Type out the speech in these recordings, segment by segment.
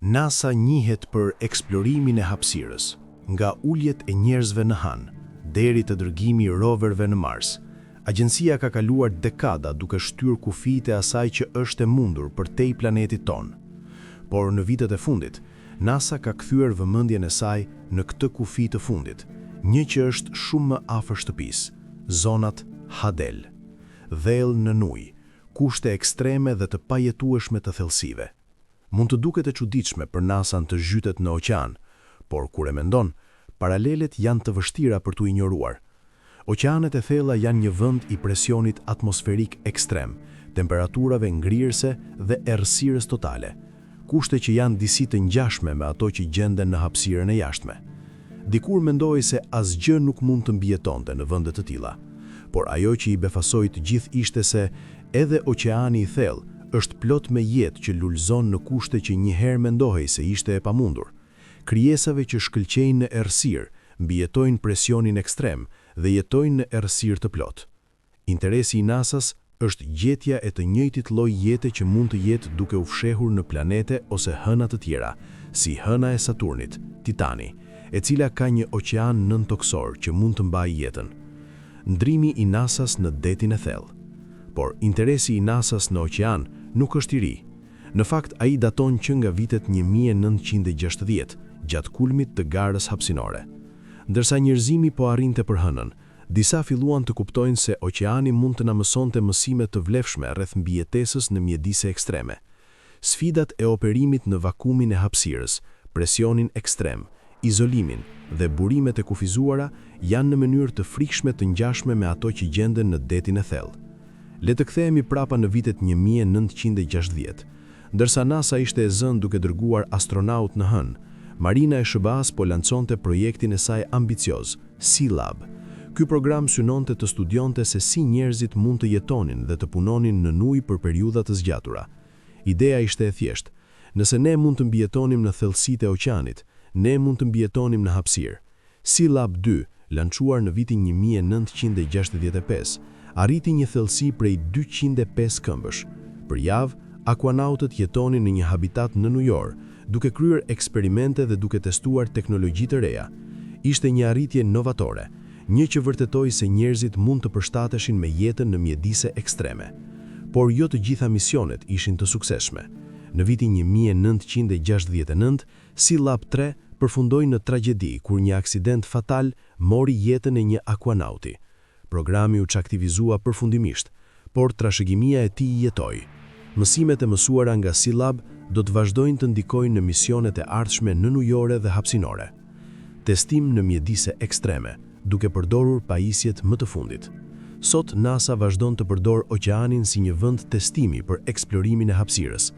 NASA njihet për eksplorimin e hapësirës, nga uljet e njerëzve në Han, deri te dërgimi i roverëve në Mars. Agjencia ka kaluar dekada duke shtyr kufijtë e asaj që është e mundur përtej planetit ton. Por në vitet e fundit, NASA ka kthyer vëmendjen e saj në këtë kufi të fundit, një që është shumë më afër shtëpisë, zonat Hadel. Dhellë nën ujë, kushte ekstreme dhe të pajetueshme të thellësive. Mund të duket e çuditshme për NASA të zhytet në oqean, por kur e mendon, paralelet janë të vështira për t'u injoruar. Oqeanet e thella janë një vend i presionit atmosferik ekstrem, temperaturave ngrirëse dhe errësirës totale, kushte që janë disi të ngjashme me ato që gjenden në hapësirën e jashtme. Dikur mendoi se asgjë nuk mund të mbijetonte në vende të tilla, por ajo që i befasoi të gjithë ishte se edhe oqeani i thellë është plot me jetë që lulëzon në kushte që njëherë mendohej se ishte e pamundur. Krijesave që shkëlqejnë në errësirë, mbijetojnë presionin ekstrem dhe jetojnë në errësirë të plot. Interesi i NASA-s është gjetja e të njëjtit lloj jete që mund të jetë duke u fshehur në planete ose hëna të tjera, si hëna e Saturnit, Titani, e cila ka një oqean nëntoksor që mund të mbajë jetën. Ndrimi i NASA-s në detin e thellë. Por interesi i NASA-s në oqean nuk është i ri. Në fakt, ai daton që nga vitet 1960, gjatë kulmit të garës hapësinore. Ndërsa njerëzimi po arrinte për hënën, disa filluan të kuptojnë se oqeani mund të na mësonte mësime të vlefshme rreth mbijetesës në mjedise ekstreme. Sfidat e operimit në vakumin e hapësirës, presionin ekstrem, izolimin dhe burimet e kufizuara janë në mënyrë të frikshme të ngjashme me ato që gjenden në detin e thellë. Le të kthehemi prapa në vitet 1960. Ndërsa NASA ishte e zënë duke dërguar astronaut në hënë, Marina e SBA-s po lanconte projektin e saj ambicioz, Sealab. Ky program synonte të studionte se si njerëzit mund të jetonin dhe të punonin në ujë për periudha të zgjatura. Ideja ishte e thjeshtë. Nëse ne mund të mbijetonim në thellësitë e oqeanit, ne mund të mbijetonim në hapësirë. Sealab 2, lançuar në vitin 1965, arriti një thellësi prej 205 këmbësh. Për javë, akuanautët jetonin në një habitat në New York, duke kryer eksperimente dhe duke testuar teknologji të reja. Ishte një arritje novatore, një që vërtetoi se njerëzit mund të përshtateshin me jetën në mjedise ekstreme. Por jo të gjitha misionet ishin të suksesshme. Në vitin 1969, Sealab 3 përfundoi në tragjedi kur një aksident fatal mori jetën e një akuanauti. Programi u çaktivizua përfundimisht, por trashëgimia e tij jetoi. Mësimet e mësuara nga Sealab do të vazhdojnë të ndikojnë në misionet e ardhshme nënujore dhe hapësinore. Testim në mjedise ekstreme, duke përdorur pajisjet më të fundit. Sot NASA vazhdon të përdor oqeanin si një vend testimi për eksplorimin e hapësirës.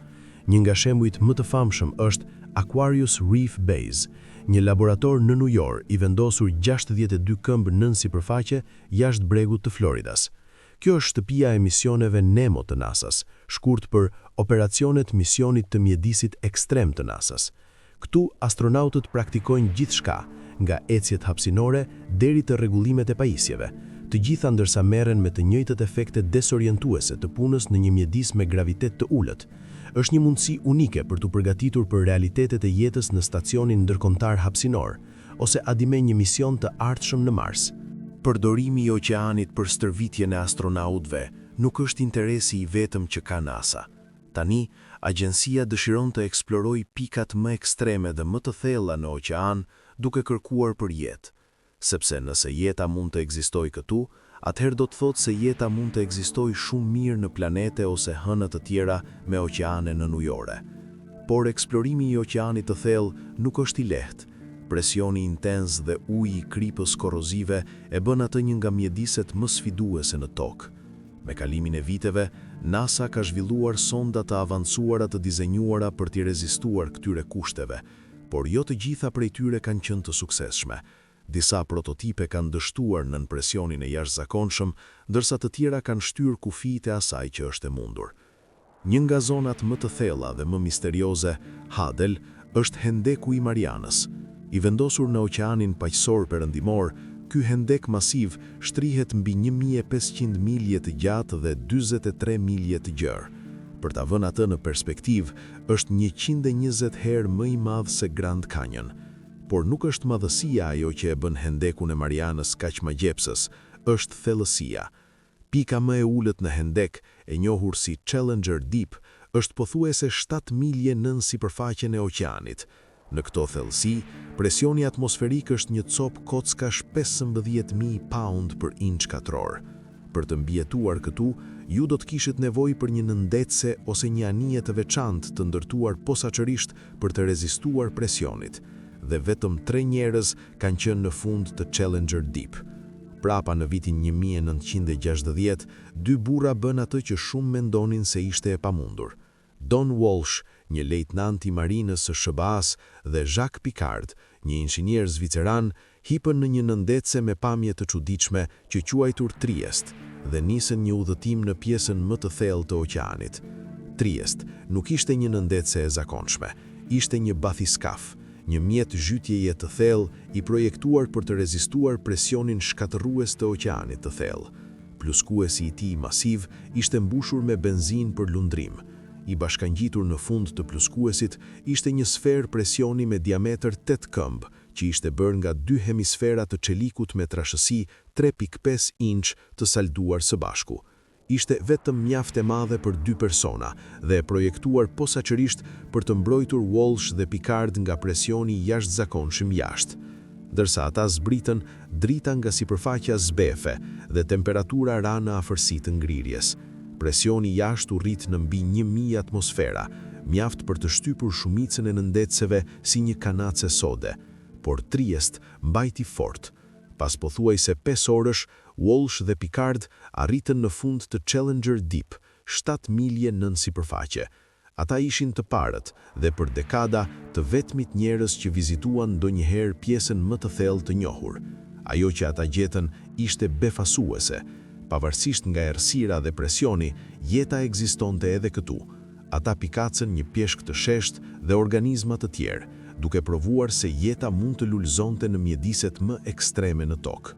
Një nga shembujt më të famshëm është Aquarius Reef Base, një laborator në New York i vendosur 62 këmbë nën sipërfaqe jashtë bregut të Floridas. Kjo është shtëpia e misioneve Nemo të NASA-s, shkurt për operacionet misionit të mjedisit ekstrem të NASA-s. Këtu astronautët praktikojnë gjithçka, nga ecjet hapësinore deri te rregullimet e pajisjeve, të gjitha ndërsa merren me të njëjtat efekte desorientuese të punës në një mjedis me gravitet të ulët. Është një mundësi unike për t'u përgatitur për realitetet e jetës në stacionin ndërkombëtar hapësinor, ose adime një mision të ardhshëm në Mars. Përdorimi i oqeanit për stërvitjen e astronautëve nuk është interesi i vetëm që ka NASA. Tani, agjencia dëshiron të eksplorojë pikat më ekstreme dhe më të thella në oqean duke kërkuar për jetë. Sepse nëse jeta mund të ekzistojë këtu, atëherë do të thotë se jeta mund të ekzistojë shumë mirë në planete ose hëna të tjera me oqeane nënujore. Por eksplorimi i oqeanit të thellë nuk është i lehtë. Presioni intens dhe uji i kripës korrozive e bën atë një nga mjediset më sfiduese në tokë. Me kalimin e viteve, NASA ka zhvilluar sonda të avancuara të dizenjuara për t'i rezistuar këtyre kushteve, por jo të gjitha prej tyre kanë qenë të suksesshme. Disa prototipe kanë dështuar nën presionin e jashtëzakonshëm, ndërsa të tjera kanë shtyr kufijtë e asaj që është e mundur. Një nga zonat më të thella dhe më misterioze, Hadel, është hendeku i Marianës. I vendosur në oqeanin paqësor perëndimor, ky hendek masiv shtrihet mbi 1500 milje të gjatë dhe 43 milje të gjerë. Për ta vënë atë në perspektivë, është 120 herë më i madh se Grand Canyon. Por nuk është madhësia ajo që e bën hendekun e Marianës kaq magjepsës, është thellësia. Pika më e ulët në hendek, e njohur si Challenger Deep, është pothuajse 7 milje nën sipërfaqen e oqeanit. Në këto thellësi, presioni atmosferik është një copë kockash 15.000 pound për inç katror. Për të mbijetuar këtu, ju do të kishit nevojë për një nëndetse ose një anije të veçantë të ndërtuar posaçërisht për të rezistuar presionit, dhe vetëm 3 njerëz kanë qenë në fund të Challenger Deep. Prapa në vitin 1960, 2 burra bën atë që shumë mendonin se ishte e pamundur. Don Walsh, një lejtnant i marinës së SBA-s, dhe Jacques Piccard, një inxhinier zviceran, hipën në një nëndetse me pamje të çuditshme që quajtur Triest dhe nisën një udhëtim në pjesën më të thellë të oqeanit. Triest nuk ishte një nëndetse e zakonshme, ishte një bathiskaf, një mjet zhytjeje të thellë i projektuar për të rezistuar presionin shkatërrues të oqeanit të thellë. Pluskuesi i tij masiv ishte mbushur me benzinë për lundrim. I bashkangjitur në fund të pluskuesit ishte një sferë presioni me diametër 8 këmbë, që ishte bërë nga 2 hemisfera të çelikut me trashësi 3.5 inç të salduar së bashku. Ishte vetëm mjaft e madhe për 2 persona dhe e projektuar posaçërisht për të mbrojtur Walsh dhe Piccard nga presioni jashtëzakonshëm jashtë. Ndërsa ata zbritën, drita nga sipërfaqja zbefe dhe temperatura ra në afërsi të ngrirjes. Presioni jashtë u rrit në mbi 1000 atmosfera, mjaft për të shtypur shumicën e nëndetseve si një kanace sode, por Triest mbajti fort. Pas pothuajse 5 orësh, Walsh dhe Piccard arritën në fund të Challenger Deep, 7 milje nën sipërfaqe. Ata ishin të parët dhe për dekada të vetmit njerëz që vizituan ndonjëherë pjesën më të thellë të njohur. Ajo që ata gjetën ishte befasuese. Pavarësisht nga errësira dhe presioni, jeta ekzistonte edhe këtu. Ata pikacën një pjeshk të sheshtë dhe organizma të tjerë, duke provuar se jeta mund të lulëzonte në mjediset më ekstreme në tokë.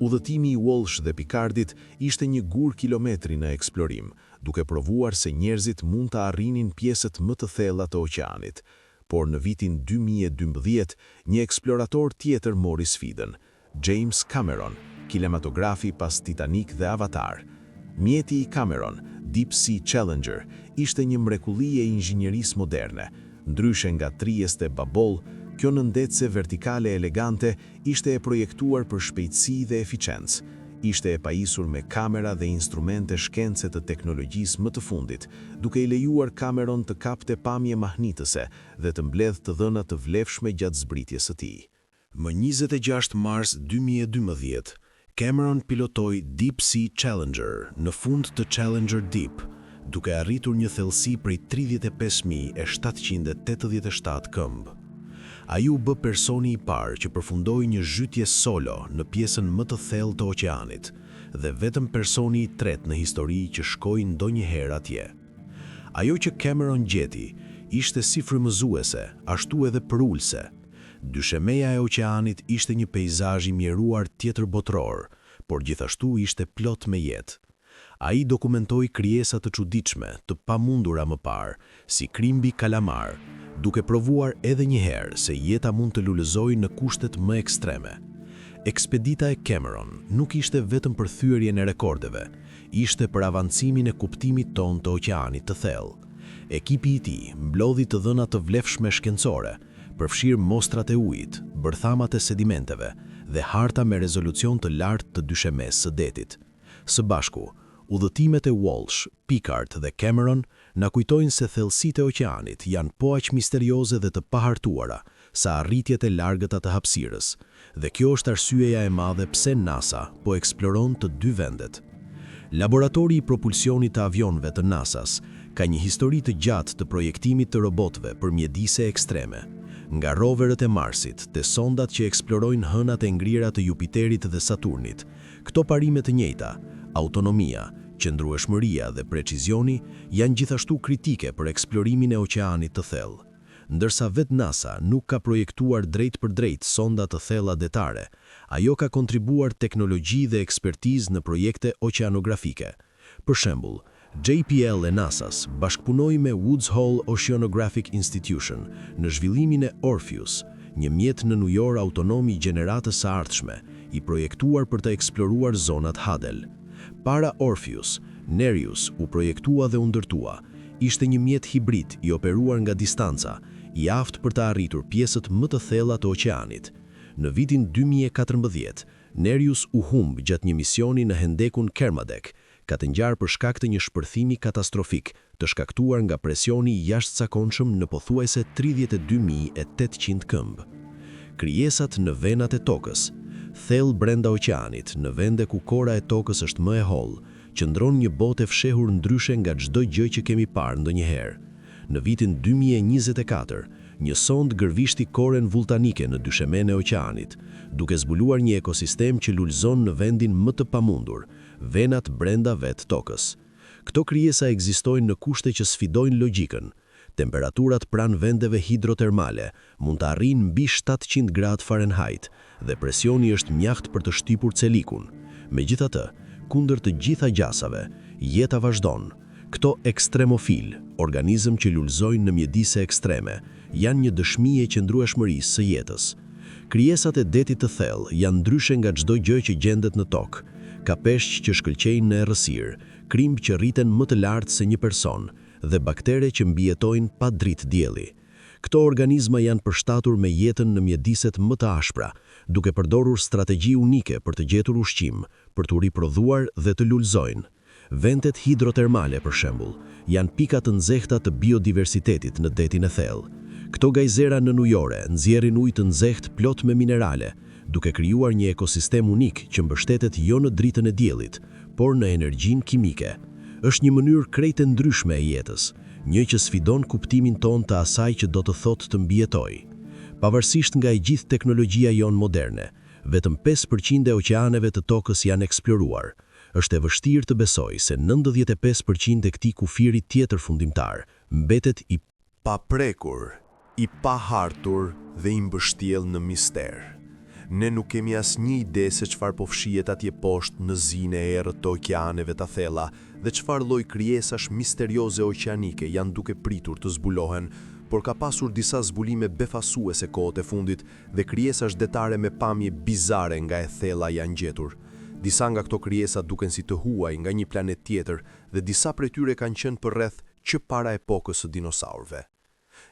Udhëtimi i Walsh dhe Piccardit ishte një gur kilometri në eksplorim, duke provuar se njerëzit mund të arrinin pjesët më të thella të oqeanit. Por në vitin 2012, një eksplorator tjetër mori sfidën, James Cameron, kinematografi pas Titanic dhe Avatar. Mjeti i Cameron, Deep Sea Challenger, ishte një mrekulli e inxhinierisë moderne. Ndryshe nga Triest e Babol, kjo nëndetse vertikale elegante ishte e projektuar për shpejtësi dhe eficiencë. Ishte e pajisur me kamera dhe instrumente shkence të teknologjisë më të fundit, duke i lejuar Cameron të kapte pamje mahnitëse dhe të mbledh të dhëna të vlefshme gjatë zbritjes së tij. Më 26 mars 2012, Cameron pilotoi Deep Sea Challenger në fund të Challenger Deep, duke arritur një thellësi prej 35.787 këmbë. Ai u bë personi i parë që përfundoi një zhytje solo në pjesën më të thellë të oqeanit dhe vetëm personi i tretë në histori që shkoi ndonjëherë atje. Ajo që Cameron gjeti ishte si frymëzuese, ashtu edhe përulse. Dyshemeja e oqeanit ishte një peizazh i mjeruar tjetërbotror, por gjithashtu ishte plot me jetë. Ai dokumentoi krijesa të çuditshme, të pamundura më parë, si krimbi kalamar, duke provuar edhe një herë se jeta mund të lulëzojë në kushtet më ekstreme. Ekspedita e Cameron nuk ishte vetëm për thyerjen e rekordeve, ishte për avancimin e kuptimit tonë të oqeanit të thellë. Ekipi i tij mblodhi të dhëna të vlefshme shkencore, përfshirë mostrat e ujit, bërthamat e sedimenteve dhe harta me rezolucion të lartë të dyshemes së detit. Së bashku, udhëtimet e Walsh, Piccard dhe Cameron na kujtojnë se thellësitë e oqeanit janë po aq misterioze dhe të pahartuara sa arritjet e largëta të hapësirës, dhe kjo është arsyeja e madhe pse NASA po eksploron të 2 vendet. Laboratori i propulsionit të avionëve të NASA-s ka një histori të gjatë të projektimit të robotëve për mjedise ekstreme. Nga roverët e Marsit te sondat që eksplorojnë hënat e ngrira të Jupiterit dhe Saturnit, këto parime të njëjta, autonomia, qëndrueshmëria dhe precizioni, janë gjithashtu kritike për eksplorimin e oqeanit të thellë. Ndërsa vetë NASA nuk ka projektuar drejt për drejt sonda të thella detare, ajo ka kontribuar teknologji dhe ekspertizë në projekte oqeanografike. Për shembull, JPL e NASA-s bashkëpunoi me Woods Hole Oceanographic Institution në zhvillimin e Orpheus, një mjet në ujor autonom i gjeneratës së ardhshme, i projektuar për të eksploruar zonat Hubble. Para Orpheus, Nereus u projektua dhe u ndërtua. Ishte një mjet hibrid i operuar nga distanca, i aftë për të arritur pjesët më të thella të oqeanit. Në vitin 2014, Nereus u humb gjatë një misioni në hendekun Kermadec, ka të ngjarë për shkak të një shpërthimi katastrofik të shkaktuar nga presioni i jashtëzakonshëm në pothuajse 32.800 këmbë. Krijesat në venat e tokës. Thellë brenda oqeanit, në vende ku kora e tokës është më e hollë, qëndron një botë e fshehur ndryshe nga çdo gjë që kemi parë ndonjëherë. Në vitin 2024, një sond gërvishti koren vulkanike në dyshemen e oqeanit, duke zbuluar një ekosistem që lulëzon në vendin më të pamundur, venat brenda vetë tokës. Këto krijesa ekzistojnë në kushte që sfidojnë logjikën. Temperaturat pranë vendeve hidrotermale mund të arrijnë mbi 700 gradë Fahrenheit dhe presioni është mjaft për të shtypur celikun. Megjithatë, kundër të gjitha gjasave, jeta vazhdon. Këto ekstremofil, organizëm që lulëzojnë në mjedise ekstreme, janë një dëshmi e qëndrueshmërisë së jetës. Krijesat e detit të thellë janë ndryshe nga çdo gjë që gjendet në tokë. Ka peshq që shkëlqejnë në errësirë, krimb që rriten më të lartë se një person dhe baktere që mbijetojnë pa dritë dielli. Këto organizma janë përshtatur me jetën në mjediset më të ashpra, duke përdorur strategji unike për të gjetur ushqim, për të riprodhuar dhe të lulëzojnë. Ventet hidrotermale, për shembull, janë pika të nxehta të biodiversitetit në detin e thellë. Këto gajzera nënujore nxjerrin ujë të nxehtë plot me minerale, duke krijuar një ekosistem unik që mbështetet jo në dritën e diellit, por në energjinë kimike. Është një mënyrë krejt e ndryshme e jetës, një që sfidon kuptimin ton të asaj që do të thotë të mbijetoj. Pavarësisht nga e gjithë teknologjia jonë moderne, vetëm 5% e oqeaneve të tokës janë eksploruar. Është e vështirë të besoj se 95% e këtij kufiri tjetër fundimtar mbetet i paprekur, i pahartur dhe i mbështjell në mister. Ne nuk kemi asnjë ide se çfarë po fshihet atje poshtë në zinë e errët të oqeaneve të thella dhe çfarë lloj krijesash misterioze oqeanike janë duke pritur të zbulohen, por ka pasur disa zbulime befasuese kohët e fundit dhe krijesash detare me pamje bizare nga e thella janë gjetur. Disa nga këto krijesa duken si të huaj nga një planet tjetër dhe disa prej tyre kanë qenë përreth që para epokës së dinosaurëve.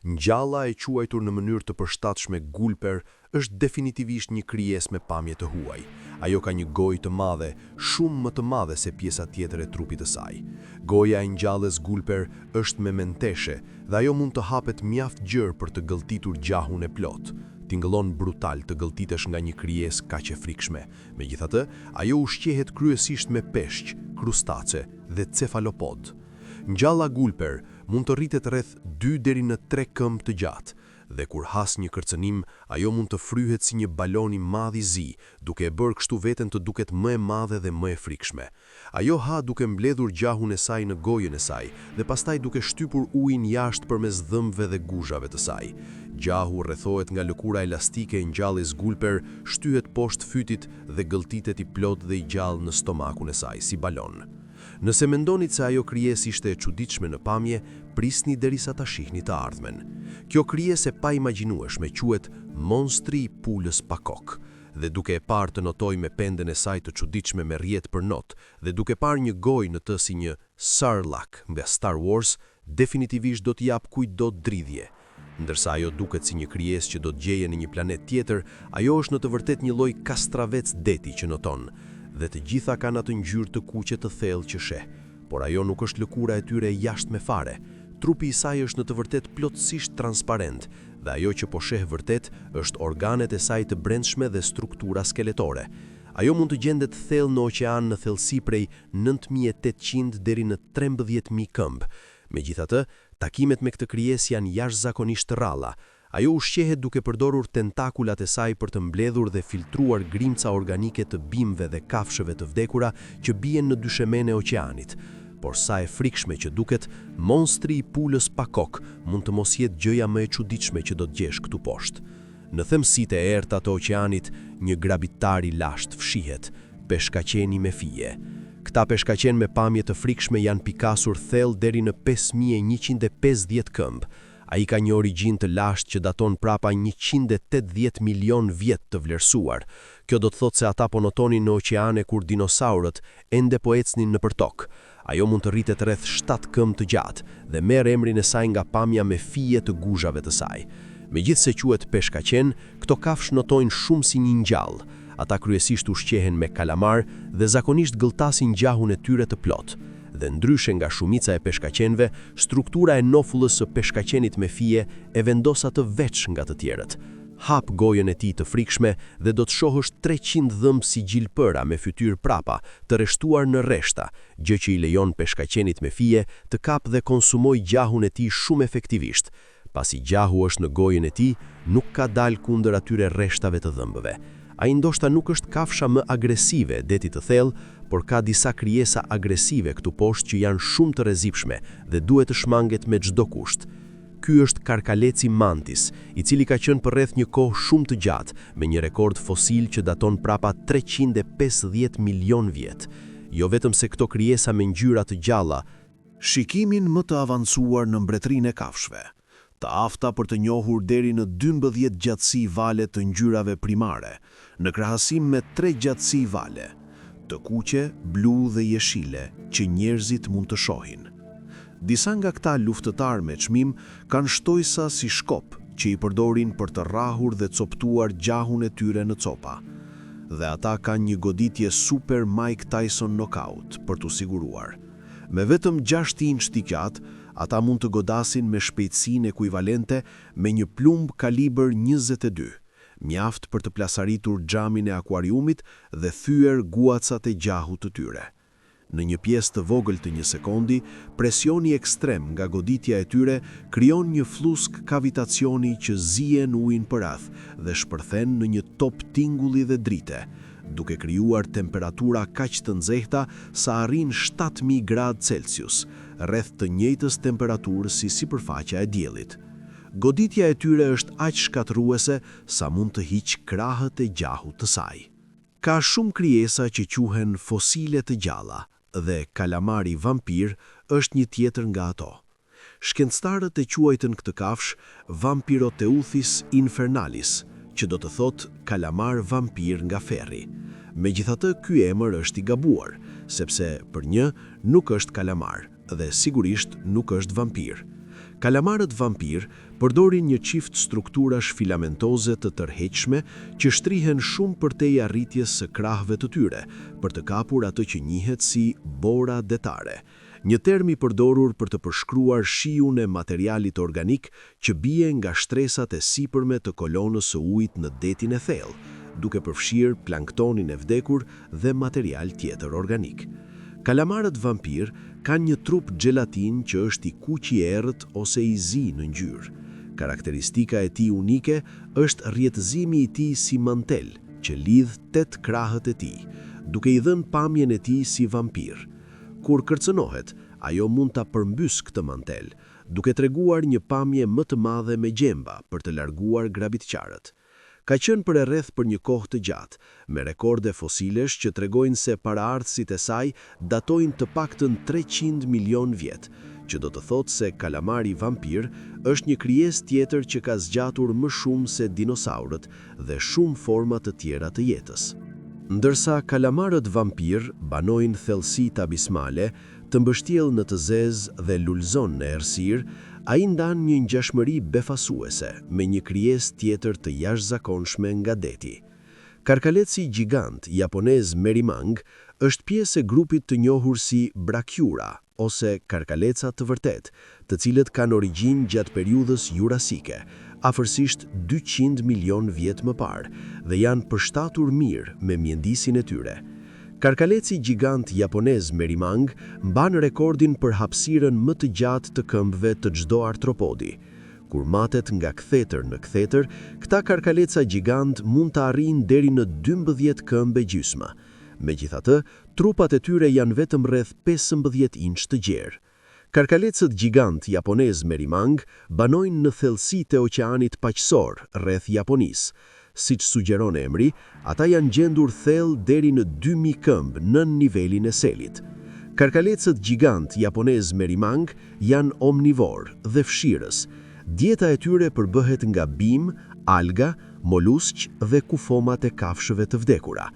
Ngjalla e quajtur në mënyrë të përshtatshme gulper është definitivisht një krijesë me pamje të huaj. Ajo ka një gojë të madhe, shumë më të madhe se pjesa tjetër e trupit të saj. Goja e ngjallës gulper është me menteshe dhe ajo mund të hapet mjaft gjerë për të gëlltitur gjahun e plot. Tingëllon brutal të gëlltitesh nga një krijesë kaq e frikshme. Megjithatë, ajo ushqehet kryesisht me peshq, krustace dhe cefalopod. Ngjalla gulper mund të rritet rreth 2 deri në 3 këmbë të gjatë dhe kur has një kërcënim, ajo mund të fryhet si një balon i madh i zi, duke e bërë kështu veten të duket më e madhe dhe më e frikshme. Ajo ha duke mbledhur gjahun e saj në gojën e saj dhe pastaj duke shtypur ujin jashtë përmes dhëmbëve dhe guzhave të saj. Gjahu rrethohet nga lëkura elastike e ngjallës gulper, shtyhet poshtë fytit dhe gëlltitet i plot dhe i gjallë në stomakun e saj si balon. Nëse mendonit se ajo krijesë ishte e çuditshme në pamje, prisni derisa ta shihni të ardhmen. Kjo krijesë e paimagjinueshme quhet monstri i pulës pa kokë. Dhe duke e parë të notoj me penden e saj të çuditshme me rrjet për not dhe duke parë një gojë në të si një Sarlacc nga Star Wars, definitivisht do t'i jap kujtdo dridhje. Ndërsa ajo duket si një krijesë që do të gjejë në një planet tjetër, ajo është në të vërtet një lloj kastravec deti që noton, dhe të gjitha kanë atë ngjyrë të kuqe të thellë që sheh, por ajo nuk është lëkura e tyre jashtme fare. Trupi i saj është në të vërtet plotësisht transparent dhe ajo që po sheh vërtet është organet e saj të brendshme dhe struktura skeletore. Ajo mund të gjendet thellë në oqean në thellësi prej 9800 deri në 13000 këmbë. Megjithatë, takimet me këtë krijesë janë jashtëzakonisht të rralla. Ajo ushqehet duke përdorur tentakulat e saj për të mbledhur dhe filtruar grimca organike të bimëve dhe kafshëve të vdekura që bien në dyshemen e oqeanit. Por sa e frikshme që duket, monstri i pulës pa kokë mund të mos jetë gjëja më e çuditshme që do të gjesh këtu poshtë. Në themsitë e errta të oqeanit, një grabitar i lashtë fshihet, peshkaqeni me fije. Këta peshkaqen me pamje të frikshme janë pikasur thellë deri në 5150 këmbë. Ai ka një origjinë të lashtë që daton prapa 180 milion vjet të vlerësuar. Kjo do të thotë se ata po notonin në oqeane kur dinosaurët ende po ecnin nëpër tokë. Ajo mund të rritet rreth 7 këmbë të gjatë dhe merr emrin e saj nga pamja me fije të guzhave të saj. Megjithse quhet peshkaqen, këto kafsh notojnë shumë si një ngjall. Ata kryesisht ushqehen me kalamar dhe zakonisht gëlltasin gjahun e tyre të plotë. Dhe ndryshe nga shumica e peshkaqenve, struktura e nofullës së peshkaqenit me fije e vendosa të veç nga të tjerët. Hap gojën e tij të frikshme dhe do të shohësh 300 dhëmbë si gjilpëra me fytyrë prapa, të rreshtuar në rreshta, gjë që i lejon peshkaqenit me fije të kapë dhe konsumoj gjahun e tij shumë efektivisht. Pasi gjahu është në gojën e tij, nuk ka dalë kundër atyre rreshtave të dhëmbëve. Ai ndoshta nuk është kafsha më agresive deti të thellë, por ka disa krijesa agresive këtu poshtë që janë shumë të rrezikshme dhe duhet të shmanget me çdo kusht. Ky është karkaleci mantis, i cili ka qenë për rreth një kohë shumë të gjatë, me një rekord fosil që daton prapa 350 milion vjet. Jo vetëm se këto krijesa me ngjyra të gjalla, shikimin më të avancuar në mbretërinë e kafshëve, të afta për të njohur deri në 12 gjatësi vale të ngjyrave primare, në krahasim me 3 gjatësi vale, të kuqe, blu dhe jeshile, që njerëzit mund të shohin. Disa nga këta luftëtar me çmim kanë shtojsa si shkop që i përdorin për të rrahur dhe coptuar gjahun e tyre në copa. Dhe ata kanë një goditje super Mike Tyson knockout për t'u siguruar. Me vetëm 6 inç të gjatë, ata mund të godasin me shpejtësinë ekuivalente me një plumb kalibër 22, mjaft për të plasaritur xhamin e akuariumit dhe thyer guacat e gjahut të tyre. Në një pjesë të vogël të një sekundi, presioni ekstrem nga goditja e tyre krijon një flusk kavitacioni që zihen ujin përreth dhe shpërthen në një top tingulli dhe drite, duke krijuar temperatura kaq të nxehta sa arrin 7000 gradë Celsius, rreth të njëjtës temperaturë si sipërfaqja e diellit. Goditja e tyre është aq shkatërruese sa mund të hiq krahët e gjahut të saj. Ka shumë krijesa që quhen fosile të gjalla, dhe kalamari vampir është një tjetër nga ato. Shkencëtarët e quajtën këtë kafsh Vampiroteuthis infernalis, që do të thotë kalamar vampir nga ferri. Megjithatë, ky emër është i gabuar, sepse për një nuk është kalamar dhe sigurisht nuk është vampir. Kalamarët vampir përdorin një çift strukturash filamentoze të tërheqshme që shtrihen shumë përtej arritjes së krahëve të tyre për të kapur atë që njihet si bora detare, një term i përdorur për të përshkruar shiun e materialit organik që bie nga shtresat e sipërme të kolonës së ujit në detin e thellë, duke përfshirë planktonin e vdekur dhe material tjetër organik. Kalamarët vampir kanë një trup gelatin që është i kuq i errët ose i zi në ngjyrë. Karakteristika e tij unike është rrjetëzimi i tij si mantel, që lidh 8 krahët e tij, duke i dhënë pamjen e tij si vampir. Kur kërcënohet, ajo mund ta përmbysë këtë mantel, duke treguar një pamje më të madhe me gjemba për të larguar grabitqarët. Ka qenë për e rreth për një kohë të gjatë, me rekorde fosilesh që tregojnë se paraardhësit e saj datojnë të paktën 300 milion vjet, që do të thotë se kalamari vampir është një krijesë tjetër që ka zgjatur më shumë se dinosaurët dhe shumë forma të tjera të jetës. Ndërsa kalamarët vampir banojnë thellësitë abismale, të mbështjell në të zezë dhe lulëzon në errësirë, ai ndan një ngjashmëri befasuese me një krijesë tjetër të jashtëzakonshme nga deti. Karkaleci gjigant japonez Merimang është pjesë e grupit të njohur si Brachyura ose karkaleca të vërtet, të cilët kanë origjinë gjatë periudhës jurasike, afërsisht 200 milion vjet më parë, dhe janë përshtatur mirë me mjedisin e tyre. Karkaleci gjigant japonez Merimang mban rekordin për hapësirën më të gjatë të këmbëve të çdo artropodi. Kur matet nga kthetër në kthetër, këta karkaleca gjigant mund të arrijnë deri në 12 këmbë gjysmë. Megjithatë, trupat e tyre janë vetëm rreth 15 inç të gjerë. Karkalecët gjigant japonez Merimang banojnë në thellësitë e oqeanit paqësor rreth Japonisë. Siç sugjeron emri, ata janë gjendur thellë deri në 2000 këmbë nën nivelin e selit. Karkalecët gjigant japonez merimang janë omnivor dhe fshirës. Dieta e tyre përbëhet nga bim, alga, molusk dhe kufomat e kafshëve të vdekura.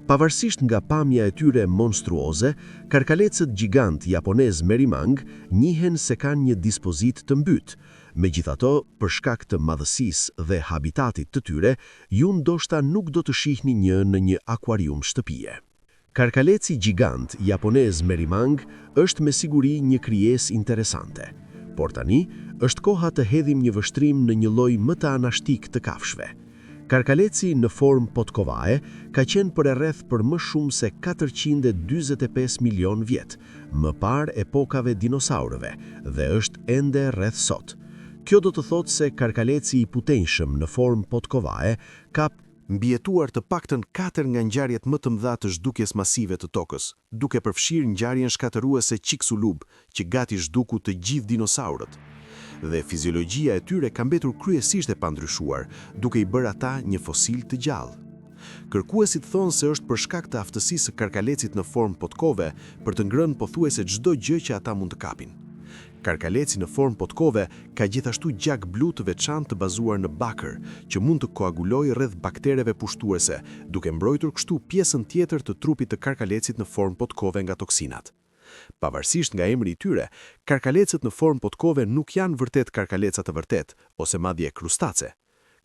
Pavarësisht nga pamja e tyre monstruoze, karkalecët gjigant japonez merimang njihen se kanë një dispozit të mbytë. Megjithato, për shkak të madhësisë dhe habitatit të tyre, ju ndoshta nuk do të shihni një në një akuarium shtëpie. Karkaleci gjigant japonez merimang është me siguri një krijesë interesante. Por tani, është koha të hedhim një vështrim në një lloj më të anashtik të kafshëve. Karkaleci në formë potkovae ka qenë për e rreth për më shumë se 445 milion vjet, më parë epokave dinosaurëve, dhe është ende rreth sot. Kjo do të thotë se karkaleci i putenjshëm në formë potkovae ka mbijetuar të paktën 4 nga ngjarjet më të mëdha të zhdukjes masive të tokës, duke përfshirë ngjarjen shkatëruese Chicxulub, që gati zhduku të gjithë dinosaurët. Dhe fiziologjia e tyre ka mbetur kryesisht e pandryshuar, duke i bërë ata një fosil të gjallë. Kërkuesit thonë se është për shkak të aftësisë së karkalecit në formë potkove për të ngrënë pothuajse çdo gjë që ata mund të kapin. Karkaleci në formë potkove ka gjithashtu gjak blu të veçantë të bazuar në bakër, që mund të koagulojë rreth baktereve pushtuese, duke mbrojtur kështu pjesën tjetër të trupit të karkalecit në formë potkove nga toksinat. Pavarësisht nga emri i tyre, karkalecët në formë potkove nuk janë vërtet karkaleca të vërtet, ose madje krustace.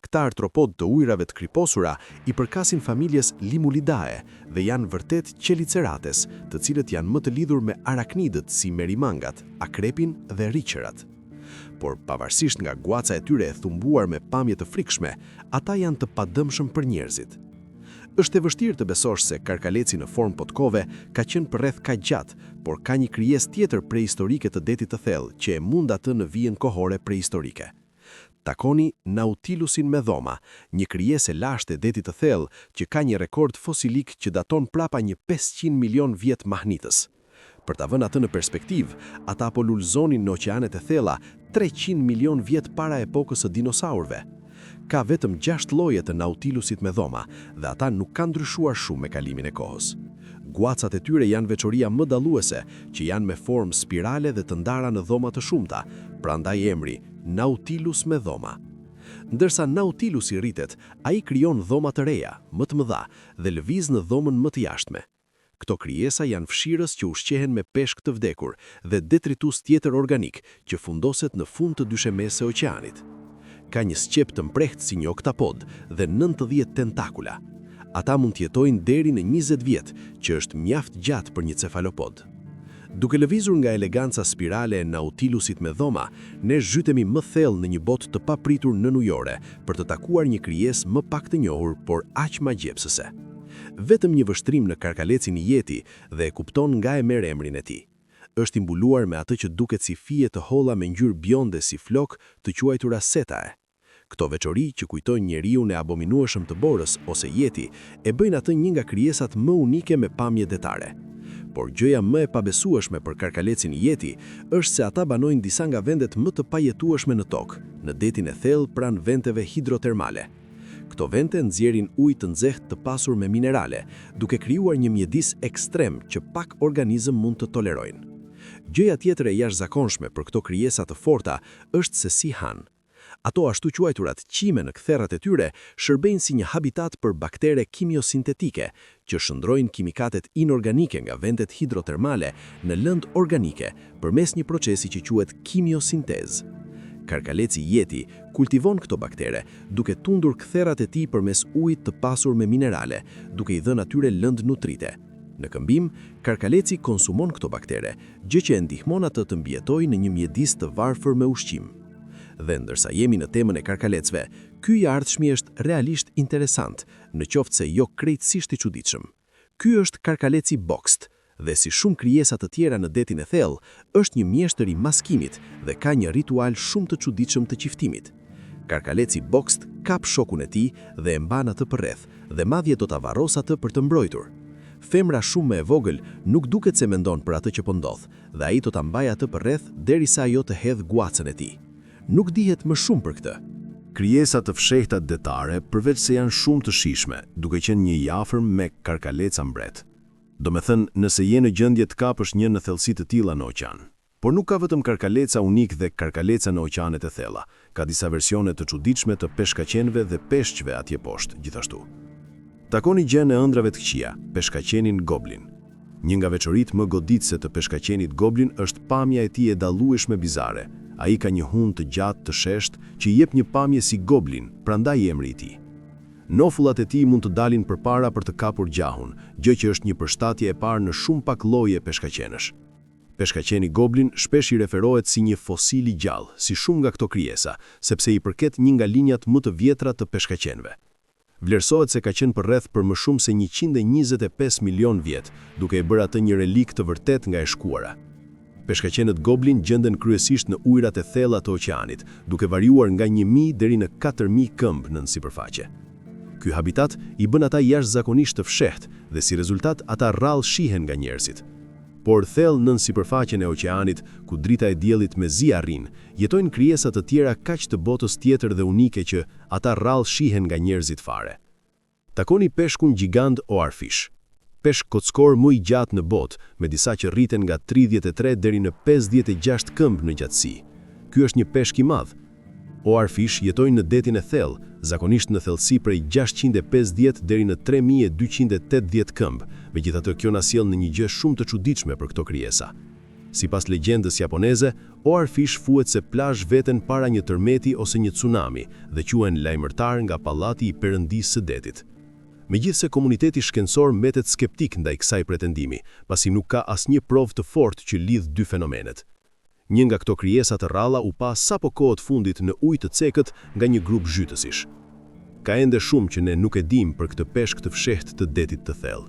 Këta artropod të ujrave të kriposura i përkasin familjes Limulidae dhe janë vërtet Chelicerates, të cilët janë më të lidhur me araknidët si merimangat, akrepin dhe riqerat. Por pavarësisht nga guaca e tyre e thumbuar me pamje të frikshme, ata janë të padëmshëm për njerëzit. Është e vështirë të besosh se karkaleci në formë potkove ka qenë për rreth kaq gjatë, por ka një krijesë tjetër prehistorike të detit të thellë që e mund atë në vijën kohore prehistorike. Takoni Nautilusin me dhoma, një krijesë e lashtë e detit të thellë që ka një rekord fosilik që daton prapa një 500 milion vjet mahnitës. Për ta vënë atë në perspektivë, ata po lulëzonin në oqeanet e thella 300 milion vjet para epokës së dinosaurëve. Ka vetëm 6 lloje të Nautilusit me dhoma dhe ata nuk kanë ndryshuar shumë me kalimin e kohës. Guacat e tyre janë veçoria më dalluese, që janë me formë spirale dhe të ndara në dhoma të shumta, prandaj emri Nautilus me dhoma. Ndërsa Nautilusi rritet, ai krijon dhoma të reja, më të mëdha dhe lëviz në dhomën më të jashtme. Këto krijesa janë fshirës që ushqehen me peshk të vdekur dhe detritus tjetër organik që fundoset në fund të dyshemes së oqeanit. Ka një sqep të mprehtë si një oktapod dhe 90 tentakula. Ata mund të jetojnë deri në 20 vjet, që është mjaft gjatë për një cefalopod. Duke lëvizur nga eleganca spirale e Nautilusit me dhoma, ne zhytemi më thellë në një botë të papritur nënujore për të takuar një krijesë më pak të njohur, por aq magjepsëse. Vetëm një vështrim në karkalecin i Yeti dhe e kupton nga e merr emrin e tij. Është i mbuluar me atë që duket si fije të holla me ngjyrë bjonde si flok, të quajtura setae. Këto veçori që kujtojnë njeriun e abominueshëm të borës ose Yeti e bëjnë atë një nga krijesat më unike me pamje detare. Por gjëja më e pabesueshme për karkalecin Yeti është se ata banojnë disa nga vendet më të pajetueshme në tokë, në detin e thellë pranë venteve hidrotermale. Këto vente nxjerrin ujë të nxehtë të pasur me minerale, duke krijuar një mjedis ekstrem që pak organizëm mund të tolerojnë. Gjëja tjetër e jashtëzakonshme për këto krijesa të forta është se si hanë. Ato ashtu quajturat qime në ktherrat e tyre shërbejnë si një habitat për baktere kimiosintetike, që shndrojnë kimikatet inorganike nga vendet hidrotermale në lëndë organike përmes një procesi që quhet kimiosintezë. Karkaleci Yeti kultivon këto baktere, duke tundur ktherrat e tij përmes ujit të pasur me minerale, duke i dhënë atyre lëndë nutrite. Në këmbim, karkaleci konsumon këto baktere, gjë që e ndihmon atë të mbijetojë në një mjedis të varfër me ushqim. Dhe ndërsa jemi në temën e karkalecëve, ky i ardhshmi është realisht interesant, në qoftë se jo krejtësisht i çuditshëm. Ky është karkaleci boxt, dhe si shumë krijesa të tjera në detin e thellë, është një mjeshtër i maskimit dhe ka një ritual shumë të çuditshëm të qiftimit. Karkaleci boxt kap shokun e tij dhe e mban atë përreth, dhe madje do ta varros atë për të mbrojtur. Femra shumë më e vogël nuk duket se mendon për atë që po ndodh, dhe ai do ta mbajë atë përreth derisa ajo të hedh guacën e tij. Nuk dihet më shumë për këtë. Krijesa të fshehta detare, përveç se janë shumë të shijshme, duke qenë një i afërm me karkaleca mbret. Do me thënë, nëse je në gjendje të kapësh një në thellësi të tilla në oqean. Por nuk ka vetëm karkaleca unik dhe karkaleca në oqeanet e thella, ka disa versione të çuditshme të peshkaqenëve dhe peshqve atje poshtë, gjithashtu. Takoni gjën e ëndrave të këqija, peshkaqenin goblin. Një nga veçoritë më goditëse të peshkaqenit goblin është pamja e tij e dallueshme bizare. Ai ka një hund të gjatë të sheshtë që i jep një pamje si goblin, prandaj emri i tij. Nofullat e tij mund të dalin përpara për të kapur gjahun, gjë që është një përshtatje e parë në shumë pak lloje peshkaqenësh. Peshkaqeni goblin shpesh i referohet si një fosil i gjallë, si shumë nga këto krijesa, sepse i përket një nga linjat më të vjetra të peshkaqenëve. Vlerësohet se ka qenë për më shumë se 125 milion vjet, duke i bërë atë një relik të vërtet nga e shkuara. Peshkaqenët goblin gjenden kryesisht në ujërat e thella të oqeanit, duke variuar nga 1000 deri në 4000 këmbë nën sipërfaqe. Ky habitat i bën ata jashtëzakonisht të fshehtë dhe si rezultat ata rrallë shihen nga njerëzit. Por thellë nën sipërfaqen e oqeanit, ku drita e diellit mezi arrin, jetojnë krijesa të tjera kaq të botës tjetër dhe unike që ata rrallë shihen nga njerëzit fare. Takoni peshkun gjigant oarfish. Peshk kockor më i gjatë në botë, me disa që rriten nga 33 deri në 56 këmbë në gjatësi. Ky është një peshk i madh. Oarfish jetojnë në detin e thellë, zakonisht në thellësi prej 650 deri në 3280 këmbë, megjithatë kjo na sjell në një gjë shumë të çuditshme për këto krijesa. Sipas legjendës japoneze, oarfish fuhet se plazh veten para një tërmeti ose një tsunami dhe quhen lajmërtar nga pallati i perëndisë së detit. Megjithse komuniteti shkencor mbetet skeptik ndaj kësaj pretendimi, pasi nuk ka asnjë provë të fortë që lidh dy fenomenet. Një nga këto krijesa të rralla u pa sapo kohët fundit në ujë të cekët nga një grup zhytësish. Ka ende shumë që ne nuk e dim për këtë peshk të fshehtë të detit të thellë.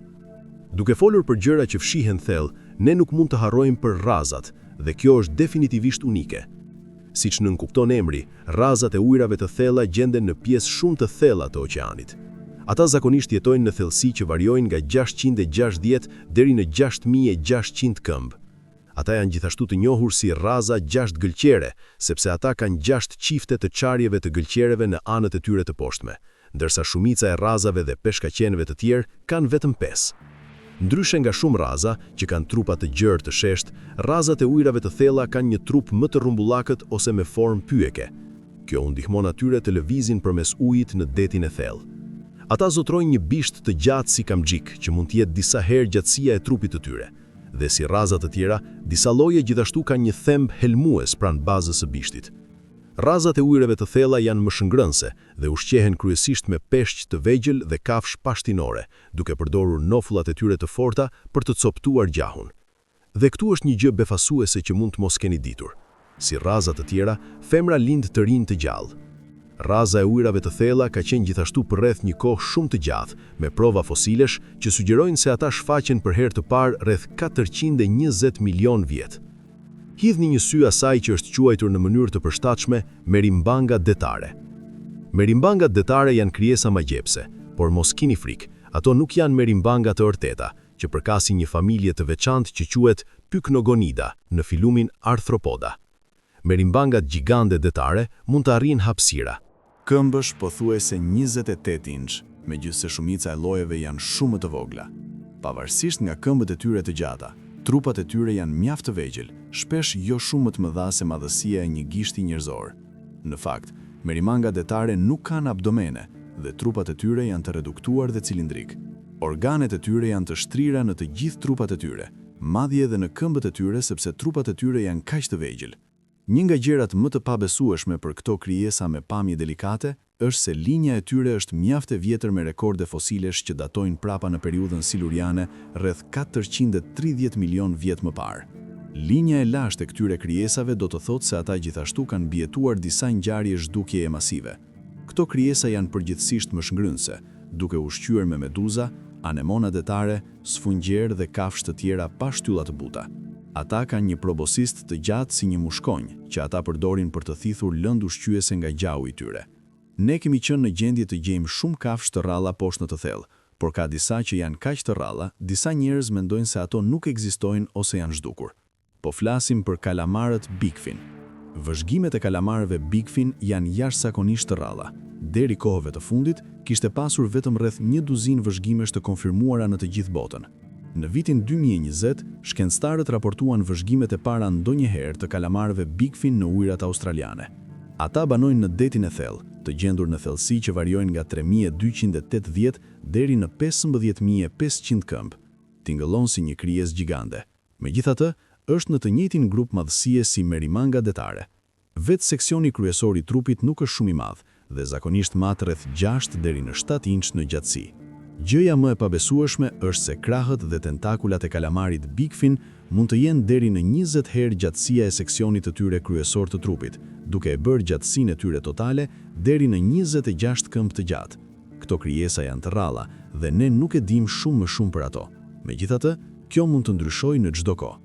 Duke folur për gjëra që fshihen thellë, ne nuk mund të harrojmë për rrazat, dhe kjo është definitivisht unike. Siç nënkupton emri, rrazat e ujrave të thella gjenden në pjesë shumë të thella të oqeanit. Ata zakonisht jetojnë në thellësi që variojnë nga 660 deri në 6600 këmbë. Ata janë gjithashtu të njohur si rraza 6 gëlqere, sepse ata kanë 6 çifte të çarjeve të gëlqereve në anët e tyre të poshtme, ndërsa shumica e rrazave dhe peshkaqenëve të tjerë kanë vetëm 5. Ndryshe nga shumë rraza, që kanë trupa të gjerë të sheshtë, rrazat e ujrave të thella kanë një trup më të rrumbullakët ose me formë pyeke. Kjo u ndihmon atyre të lëvizin përmes ujit në detin e thellë. Ata zotrojnë një bisht të gjatë si kamxhik, që mund të jetë disa herë gjatësia e trupit të tyre. Dhe si rraza të tjera, disa lloje gjithashtu kanë një themb helmues pranë bazës së bishtit. Rrazat e ujrave të thella janë më shëngrënëse dhe ushqehen kryesisht me peshq të vegjël dhe kafsh pashtinore, duke përdorur nofullat e tyre të forta për të coptuar gjahun. Dhe këtu është një gjë befasuese që mund të mos keni ditur. Si rrazat të tjera, femra lind të rinj të gjallë. Rraza e ujrave të thella ka qenë gjithashtu për rreth një kohë shumë të gjatë, me prova fosilesh që sugjerojnë se ata shfaqen për herë të parë rreth 420 milion vjet. Hidhni një sy asaj që është quajtur në mënyrë të përshtatshme merimbanga detare. Merimbangat detare janë krijesa magjepse, por mos kini frikë, ato nuk janë merimbanga të vërteta, që përkasin një familje të veçantë që quhet Pycnogonida në filumin Arthropoda. Merimbangat gjigande detare mund të arrijnë hapësira. Këmbësh pothuajse 28 inç, megjithse shumica e llojeve janë shumë të vogla. Pavarësisht nga këmbët e tyre të gjata, trupat e tyre janë mjaft të vegjël, shpesh jo shumë më të mëdha se madhësia e një gishti njerëzor. Në fakt, merimangat detare nuk kanë abdomene dhe trupat e tyre janë të reduktuar dhe cilindrik. Organet e tyre janë të shtrira në të gjithë trupat e tyre, madje edhe në këmbët e tyre sepse trupat e tyre janë kaq të vegjël. Një nga gjërat më të pabesueshme për këto krijesa me pamje delikate është se linja e tyre është mjaft e vjetër me rekorde fosilesh që datojnë prapa në periudhën siluriane rreth 430 milion vjet më parë. Linja e lashtë e këtyre krijesave do të thotë se ata gjithashtu kanë mbijetuar disa ngjarje zhdukjeje masive. Këto krijesa janë përgjithsisht më shëngrënëse, duke ushqyer me meduza, anemona detare, sfungjer dhe kafshë të tjera pa shtylla të buta. Ata kanë një proboscist të gjatë si një mushkonjë, që ata përdorin për të thithur lëndë ushqyese nga gjahu i tyre. Ne kemi qenë në gjendje të gjejmë shumë kafshë të rralla poshtë në të thellë, por ka disa që janë kaq të rralla, disa njerëz mendojnë se ato nuk ekzistojnë ose janë zhdukur. Po flasim për kalamarët bigfin. Vëzhgimet e kalamarëve Bigfin janë jashtëzakonisht të rralla. Deri kohëve të fundit, kishte pasur vetëm rreth 12 vëzhgimesh të konfirmuara në të gjithë botën. Në vitin 2020, shkencëtarët raportuan vëzhgimet e para ndonjëherë të kalamarëve Bigfin në ujërat australiane. Ata banojnë në detin e thellë, të gjendur në thellësi që variojnë nga 3280 deri në 15500 këmbë. Tingëllon si një krijesë gjigande. Megjithatë, është në të njëjtin grup madhësie si merimanga detare. Vetë seksioni kryesor i trupit nuk është shumë i madh dhe zakonisht mat rreth 6 deri në 7 inç në gjatësi. Gjëja më e pabesueshme është se krahët dhe tentakulat e kalamarit Bigfin mund të jenë deri në 20 herë gjatësia e seksionit të tyre kryesor të trupit, duke e bërë gjatësinë e tyre totale deri në 26 këmbë të gjatë. Këto krijesa janë të rralla dhe ne nuk e dimë shumë më shumë për ato. Megjithatë, kjo mund të ndryshojë në çdo kohë.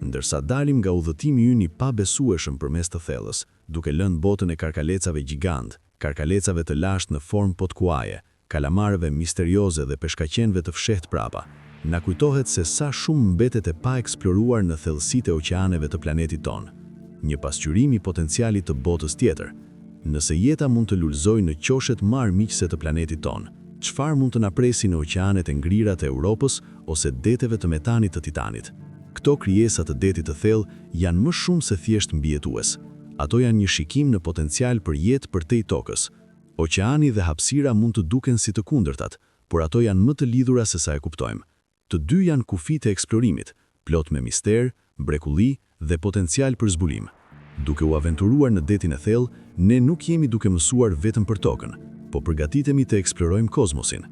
Ndërsa dalim nga udhëtimi ynë i pabesueshëm përmes të thellës, duke lënë botën e karkalecave gjigant, karkalecave të lashtë në formë potkuaje, kalamarëve misterioze dhe peshkaqenëve të fshehtë prapa, na kujtohet se sa shumë mbetet e pa eksploruar në thellësitë e oqeaneve të planetit tonë. Një pasqyrim i potencialit të botës tjetër. Nëse jeta mund të lulëzojë në qoshet më armiqëse të planetit tonë, çfarë mund të na presi në oqeanet e ngrira të Europës ose deteve të metanit të Titanit? Këto krijesa të detit të thellë janë më shumë se thjesht mbijetues. Ato janë një shikim në potencial për jetë përtej tokës. Oqeani dhe hapësira mund të duken si të kundërtat, por ato janë më të lidhura se sa e kuptojmë. Të dy janë kufit e eksplorimit, plot me mister, mrekulli dhe potencial për zbulim. Duke u aventuruar në detin e thellë, ne nuk jemi duke mësuar vetëm për tokën, po përgatitemi të eksplorojmë kozmosin.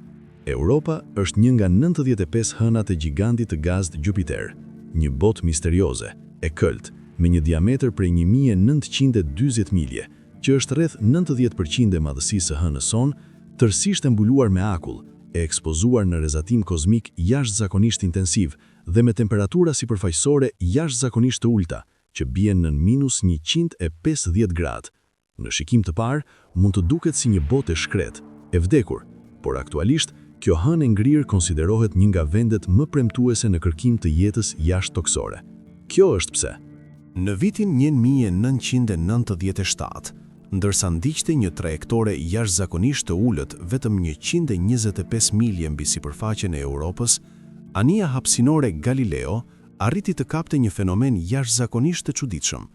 Europa është një nga 95 hënat e gigantit të gazit Jupiter, një botë misterioze, e këlt, me një diametër prej 1920 milje, që është rreth 90% e madhësisë së hënës sonë, tërësisht e mbuluar me akull, e ekspozuar në rrezatim kozmik jashtëzakonisht intensiv dhe me temperatura sipërfaqësore jashtëzakonisht të ulta, që bien në -150 gradë. Në shikim të parë, mund të duket si një botë e shkret, e vdekur, por aktualisht kjo hënë e ngrirë konsiderohet një nga vendet më premtuese në kërkim të jetës jashtë toksore. Kjo është pse. Në vitin 1997, ndërsa ndiqte një trajektore jashtëzakonisht të ulët vetëm 125 milje mbi sipërfaqen e Europës, anija hapësinore Galileo arriti të kapte një fenomen jashtëzakonisht të çuditshëm.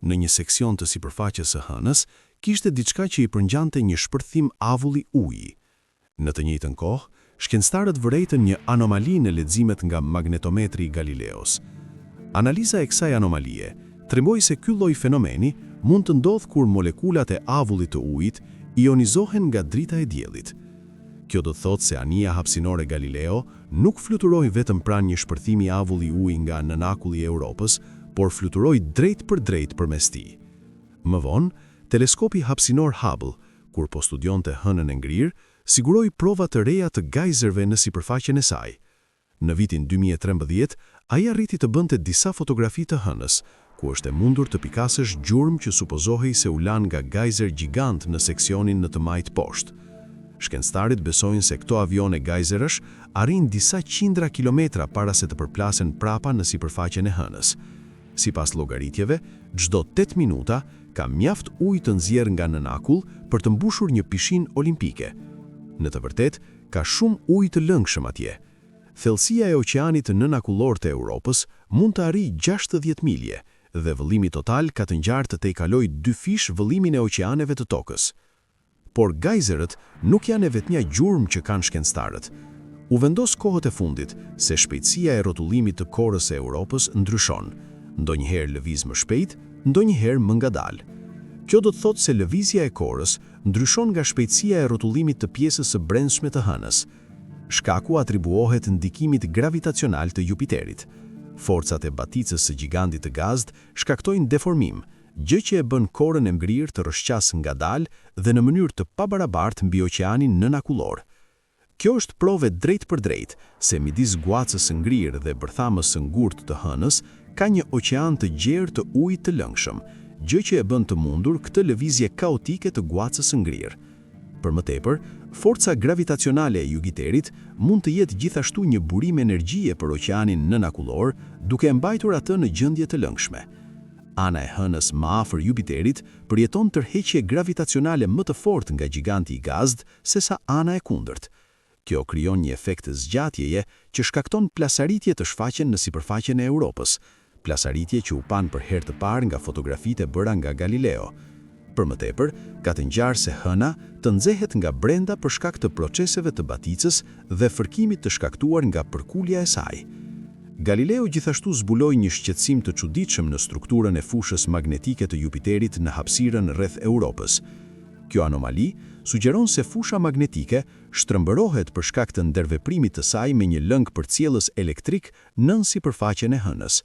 Në një seksion të sipërfaqes së hënës, kishte diçka që i përngjante një shpërthim avulli uji. Në të njëjtën kohë, shkencëtarët vërejtën një anomali në leximet nga magnetometri i Galileos. Analiza e kësaj anomalie tremboi se ky lloj fenomeni mund të ndodhë kur molekulat e avullit të ujit ionizohen nga drita e diellit. Kjo do të thotë se anija hapësinore Galileo nuk fluturoi vetëm pranë një shpërthimi avulli uji nga nënakulli i Europës, por fluturoi drejt për drejt përmes tij. Më vonë, teleskopi hapësinor Hubble, kur po studionte hënën e ngrirë, siguroi prova të reja të gajzerve në sipërfaqen e saj. Në vitin 2013, ai arriti të bënte disa fotografi të hënës, ku është e mundur të pikasësh gjurmë që supozohej se u lan nga gajzer gjigant në seksionin në të majt poshtë. Shkencëtarët besojnë se këto avione gajzerësh arrin disa qindra kilometra para se të përplasen prapa në sipërfaqen e hënës. Sipas llogaritjeve, çdo 8 minuta ka mjaft ujë të nxjerrë nga nënakull për të mbushur një pishinë olimpike. Në të vërtetë, ka shumë ujë të lëngshëm atje. Thellësia e oqeanit nënakullor të Europës mund të arrijë 60 milje dhe vëllimi total ka të ngjartë të tejkalojë 2 fish vëllimin e oqeaneve të tokës. Por gajzerët nuk janë e vetmja gjurmë që kanë shkencëtarët. U vendos kohët e fundit se shpejtësia e rrotullimit të korës së Europës ndryshon, ndonjëherë lëviz më shpejt, ndonjëherë më ngadalë. Kjo do të thotë se lëvizja e korës ndryshon nga shpejtësia e rrotullimit të pjesës së brendshme të hënës. Shkaku atribuohet ndikimit gravitacional të Jupiterit. Forcat e baticës së gigantit të gazit shkaktojnë deformim, gjë që e bën korën e ngrirë të rrëshqas ngadalë dhe në mënyrë të pabarabartë mbi oqeanin nënakullor. Kjo është provë drejt për drejt se midis guacës së ngrirë dhe bërthamës së ngurtë të hënës ka një oqean të gjerë të ujit të lëngshëm, gjë që e bën të mundur këtë lëvizje kaotike të guacës së ngrirë. Për më tepër, forca gravitacionale e Jupiterit mund të jetë gjithashtu një burim energjie për oqeanin nënakullor, duke mbajtur atë në gjendje të lëngshme. Ana e hënës më afër Jupiterit përjeton tërheqje gravitacionale më të fortë nga giganti i Gazët sesa ana e kundërt. Kjo krijon një efekt zgjatjeje që shkakton plasaritje të shfaqen në sipërfaqen e Europës, plasaritje që u pan për herë të parë nga fotografitë e bëra nga Galileo. Për më tepër, ka të ngjarë se hëna të nxehet nga brenda për shkak të proceseve të baticës dhe fërkimit të shkaktuar nga përkulja e saj. Galileo gjithashtu zbuloi një shqetësim të çuditshëm në strukturën e fushës magnetike të Jupiterit në hapësirën rreth Europës. Kjo anomali sugjeron se fusha magnetike shtrëmbërohet për shkak të ndërveprimit të saj me një lëng përcjellës elektrik nën sipërfaqen e hënës.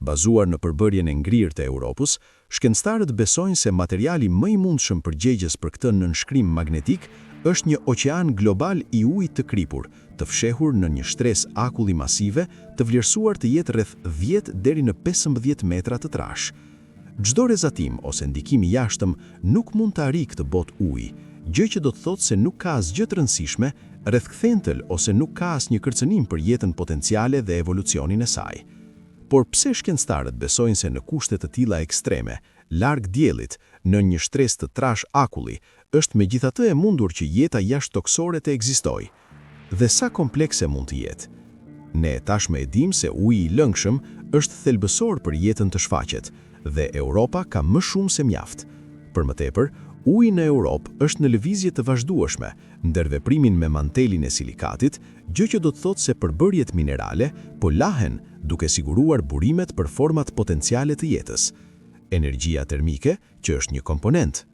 Bazuar në përbërjen e ngrirë të Europës, shkencëtarët besojnë se materiali më i mundshëm përgjegjës për këtë nënshkrim magnetik është një oqean global i ujit të kripur, të fshehur në një shtresë akulli masive të vlerësuar të jetë rreth 10 deri në 15 metra të trash. Çdo rrezatim ose ndikim i jashtëm nuk mund të arrijë këtë botë uji, gjë që do të thotë se nuk ka asgjë të rëndësishme rreth kthentël ose nuk ka asnjë kërcënim për jetën potenciale dhe evolucionin e saj. Por pse shkencëtarët besojnë se në kushte të tilla ekstreme, larg diellit, në një shtresë të trash akulli, është megjithatë e mundur që jeta jashtëtoksore të ekzistojë? Dhe sa komplekse mund të jetë? Ne tashmë e dimë se uji i lëngshëm është thelbësor për jetën të shfaqet, dhe Europa ka më shumë se mjaft. Për më tepër, uji në Europë është në lëvizje të vazhdueshme, ndër veprimin me mantelin e silikatit, gjë që do të thotë se përbërjet minerale po lahen duke siguruar burimet për format potenciale të jetës. Energjia termike, që është një komponent.